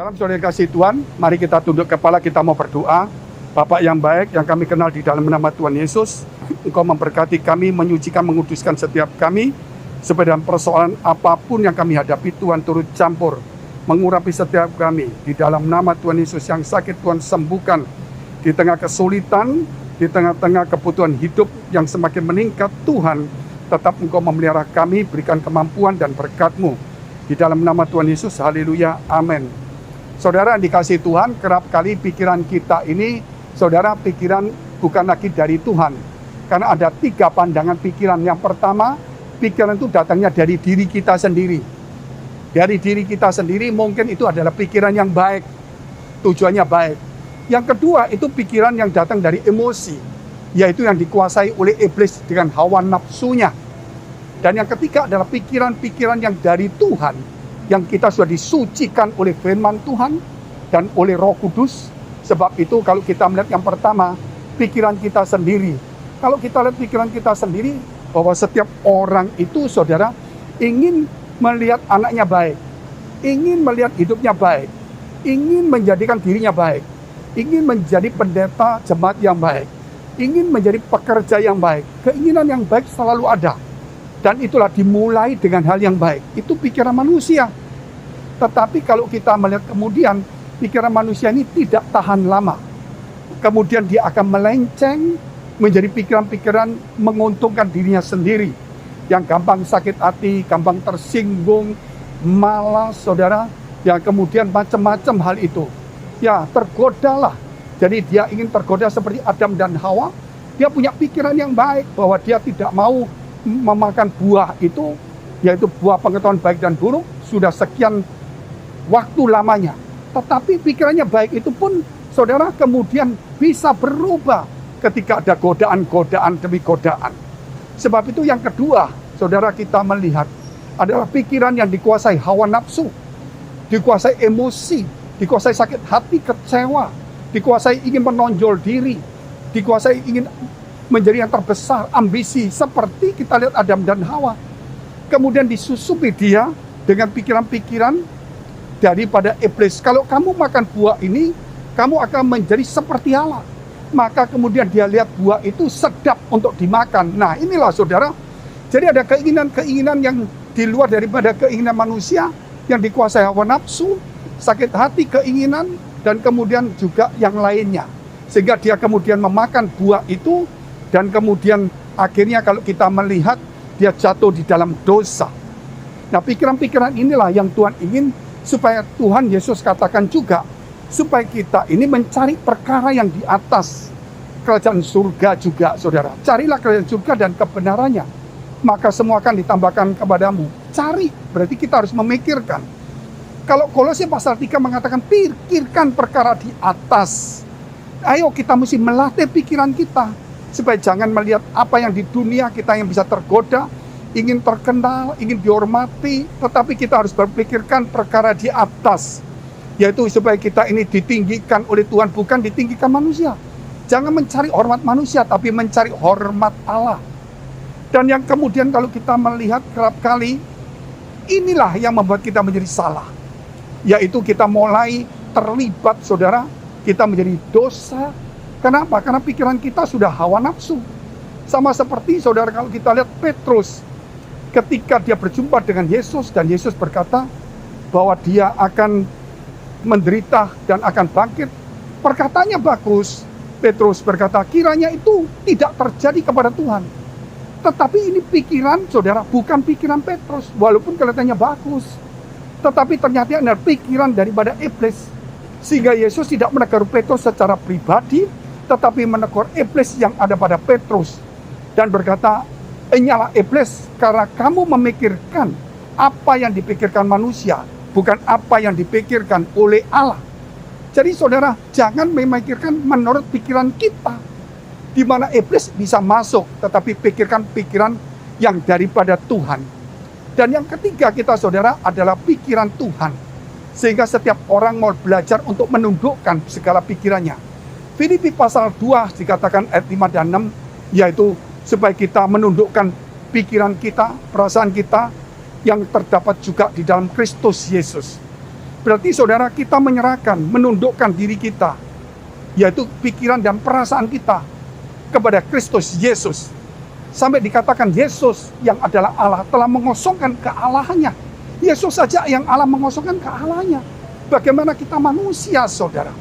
Salam saudara yang kasih Tuhan, mari kita tunduk kepala, kita mau berdoa. Bapak yang baik, yang kami kenal di dalam nama Tuhan Yesus, Engkau memberkati kami, menyucikan, menguduskan setiap kami, supaya dalam persoalan apapun yang kami hadapi, Tuhan turut campur, mengurapi setiap kami. Di dalam nama Tuhan Yesus, yang sakit Tuhan sembuhkan, di tengah kesulitan, di tengah-tengah kebutuhan hidup yang semakin meningkat, Tuhan tetap Engkau memelihara kami, berikan kemampuan dan berkat-Mu. Di dalam nama Tuhan Yesus, haleluya, amin. Saudara yang dikasih Tuhan, kerap kali pikiran kita ini, saudara, pikiran bukan lagi dari Tuhan. Karena ada 3 pandangan pikiran. Yang pertama, pikiran itu datangnya dari diri kita sendiri. Dari diri kita sendiri mungkin itu adalah pikiran yang baik, tujuannya baik. Yang kedua, itu pikiran yang datang dari emosi, yaitu yang dikuasai oleh iblis dengan hawa nafsunya. Dan yang ketiga adalah pikiran-pikiran yang dari Tuhan, yang kita sudah disucikan oleh firman Tuhan dan oleh Roh Kudus. Sebab itu kalau kita melihat yang pertama, pikiran kita sendiri. Kalau kita lihat pikiran kita sendiri, bahwa setiap orang itu, saudara, ingin melihat anaknya baik, ingin melihat hidupnya baik, ingin menjadikan dirinya baik, ingin menjadi pendeta jemaat yang baik, ingin menjadi pekerja yang baik. Keinginan yang baik selalu ada. Dan itulah dimulai dengan hal yang baik. Itu pikiran manusia. Tetapi kalau kita melihat kemudian, pikiran manusia ini tidak tahan lama. Kemudian dia akan melenceng menjadi pikiran-pikiran menguntungkan dirinya sendiri. Yang gampang sakit hati, gampang tersinggung, malas, saudara. Yang kemudian macam-macam hal itu. Ya, tergodalah. Jadi dia ingin tergoda seperti Adam dan Hawa. Dia punya pikiran yang baik bahwa dia tidak mau memakan buah itu, yaitu buah pengetahuan baik dan buruk, sudah sekian waktu lamanya. Tetapi pikirannya baik itu pun, saudara, kemudian bisa berubah ketika ada godaan-godaan demi godaan. Sebab itu yang kedua, saudara, kita melihat adalah pikiran yang dikuasai hawa nafsu, dikuasai emosi, dikuasai sakit hati, kecewa, dikuasai ingin menonjol diri, dikuasai ingin menjadi yang terbesar, ambisi, seperti kita lihat Adam dan Hawa. Kemudian disusupi dia dengan pikiran-pikiran daripada iblis. Kalau kamu makan buah ini, kamu akan menjadi seperti Allah. Maka kemudian dia lihat buah itu sedap untuk dimakan. Nah, inilah saudara. Jadi ada keinginan-keinginan yang di luar daripada keinginan manusia, yang dikuasai hawa nafsu, sakit hati, keinginan, dan kemudian juga yang lainnya. Sehingga dia kemudian memakan buah itu, dan kemudian akhirnya kalau kita melihat, dia jatuh di dalam dosa. Nah, pikiran-pikiran inilah yang Tuhan ingin supaya Tuhan Yesus katakan juga, supaya kita ini mencari perkara yang di atas, kerajaan surga juga, saudara. Carilah kerajaan surga dan kebenarannya, maka semua akan ditambahkan kepadamu. Cari, berarti kita harus memikirkan. Kalau Kolose pasal 3 mengatakan, pikirkan perkara di atas. Ayo kita mesti melatih pikiran kita, supaya jangan melihat apa yang di dunia kita yang bisa tergoda, ingin terkenal, ingin dihormati, tetapi kita harus berpikirkan perkara di atas, yaitu supaya kita ini ditinggikan oleh Tuhan, bukan ditinggikan manusia. Jangan mencari hormat manusia, tapi mencari hormat Allah. Dan yang kemudian kalau kita melihat kerap kali, inilah yang membuat kita menjadi salah, yaitu kita mulai terlibat, saudara, kita menjadi dosa. Kenapa? Karena pikiran kita sudah hawa nafsu. Sama seperti, saudara, kalau kita lihat Petrus, ketika dia berjumpa dengan Yesus, dan Yesus berkata bahwa dia akan menderita dan akan bangkit. Perkataannya bagus. Petrus berkata, kiranya itu tidak terjadi kepada Tuhan. Tetapi ini pikiran, saudara, bukan pikiran Petrus, walaupun kelihatannya bagus. Tetapi ternyata adalah pikiran daripada iblis. Sehingga Yesus tidak menegur Petrus secara pribadi, tetapi menegur iblis yang ada pada Petrus. Dan berkata, "Inyalah iblis, karena kamu memikirkan apa yang dipikirkan manusia, bukan apa yang dipikirkan oleh Allah." Jadi saudara, jangan memikirkan menurut pikiran kita, di mana iblis bisa masuk, tetapi pikirkan pikiran yang daripada Tuhan. Dan yang ketiga kita, saudara, adalah pikiran Tuhan. Sehingga setiap orang mau belajar untuk menundukkan segala pikirannya. Filipi pasal 2 dikatakan ayat 5 dan 6, yaitu supaya kita menundukkan pikiran kita, perasaan kita, yang terdapat juga di dalam Kristus Yesus. Berarti saudara, kita menyerahkan, menundukkan diri kita, yaitu pikiran dan perasaan kita kepada Kristus Yesus. Sampai dikatakan Yesus yang adalah Allah telah mengosongkan kealahannya. Yesus saja yang Allah mengosongkan kealahannya. Bagaimana kita manusia, saudara,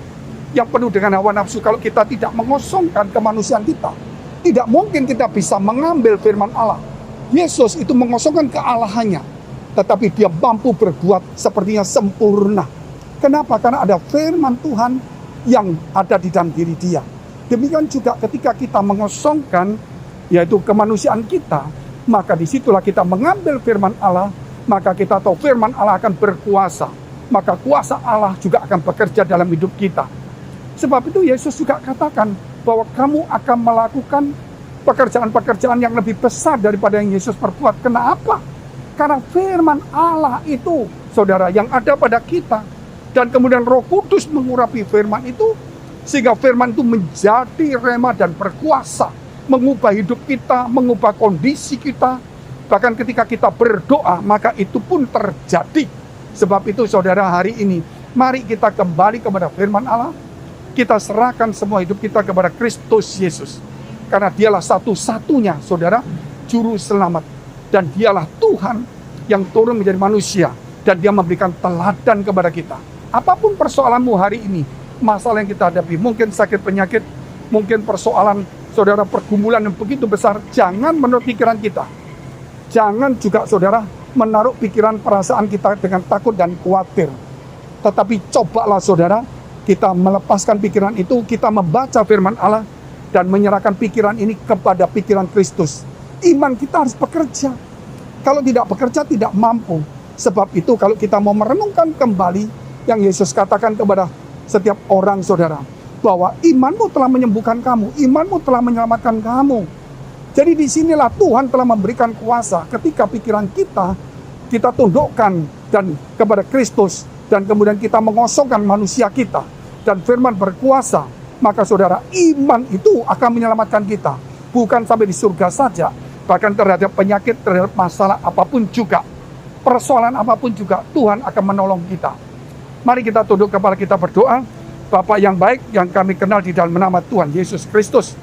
yang penuh dengan hawa nafsu, kalau kita tidak mengosongkan kemanusiaan kita, tidak mungkin kita bisa mengambil firman Allah. Yesus itu mengosongkan kealahannya, tetapi dia mampu berbuat sepertinya sempurna. Kenapa? Karena ada firman Tuhan yang ada di dalam diri dia. Demikian juga ketika kita mengosongkan, yaitu kemanusiaan kita, maka disitulah kita mengambil firman Allah, maka kita tahu firman Allah akan berkuasa. Maka kuasa Allah juga akan bekerja dalam hidup kita. Sebab itu Yesus juga katakan bahwa kamu akan melakukan pekerjaan-pekerjaan yang lebih besar daripada yang Yesus perbuat. Kenapa? Karena firman Allah itu, saudara, yang ada pada kita. Dan kemudian Roh Kudus mengurapi firman itu, sehingga firman itu menjadi rema dan berkuasa, mengubah hidup kita, mengubah kondisi kita. Bahkan ketika kita berdoa, maka itu pun terjadi. Sebab itu saudara, hari ini mari kita kembali kepada firman Allah. Kita serahkan semua hidup kita kepada Kristus Yesus. Karena dialah satu-satunya, saudara, juru selamat. Dan dialah Tuhan yang turun menjadi manusia. Dan dia memberikan teladan kepada kita. Apapun persoalanmu hari ini, masalah yang kita hadapi, mungkin sakit penyakit, mungkin persoalan, saudara, pergumulan yang begitu besar, jangan menurut pikiran kita. Jangan juga, saudara, menaruh pikiran perasaan kita dengan takut dan khawatir. Tetapi cobalah, saudara, kita melepaskan pikiran itu, kita membaca firman Allah, dan menyerahkan pikiran ini kepada pikiran Kristus. Iman kita harus bekerja. Kalau tidak bekerja, tidak mampu. Sebab itu kalau kita mau merenungkan kembali yang Yesus katakan kepada setiap orang, saudara, bahwa imanmu telah menyembuhkan kamu, imanmu telah menyelamatkan kamu. Jadi disinilah Tuhan telah memberikan kuasa ketika pikiran kita tundukkan dan kepada Kristus, dan kemudian kita mengosongkan manusia kita, dan firman berkuasa, maka saudara, iman itu akan menyelamatkan kita. Bukan sampai di surga saja, bahkan terhadap penyakit, terhadap masalah apapun juga, persoalan apapun juga, Tuhan akan menolong kita. Mari kita tunduk kepala kita berdoa. Bapa yang baik, yang kami kenal di dalam nama Tuhan Yesus Kristus,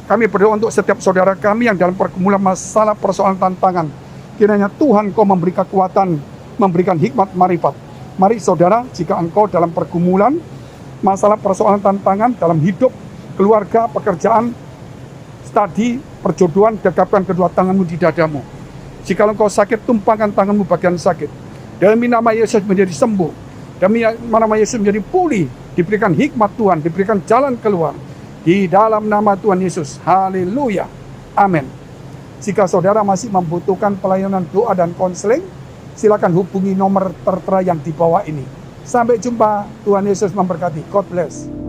kami berdoa untuk setiap saudara kami yang dalam pergumulan masalah, persoalan, tantangan. Kiranya Tuhan Kau memberi kekuatan, memberikan hikmat, marifat. Mari saudara, jika engkau dalam pergumulan, masalah, persoalan, tantangan dalam hidup, keluarga, pekerjaan, studi, perjodohan, dekapkan kedua tanganmu di dadamu. Jika engkau sakit, tumpangkan tanganmu bagian sakit. Demi nama Yesus menjadi sembuh. Demi nama Yesus menjadi pulih. Diberikan hikmat Tuhan, diberikan jalan keluar. Di dalam nama Tuhan Yesus. Haleluya. Amin. Jika saudara masih membutuhkan pelayanan doa dan konseling, silakan hubungi nomor tertera yang di bawah ini. Sampai jumpa. Tuhan Yesus memberkati. God bless.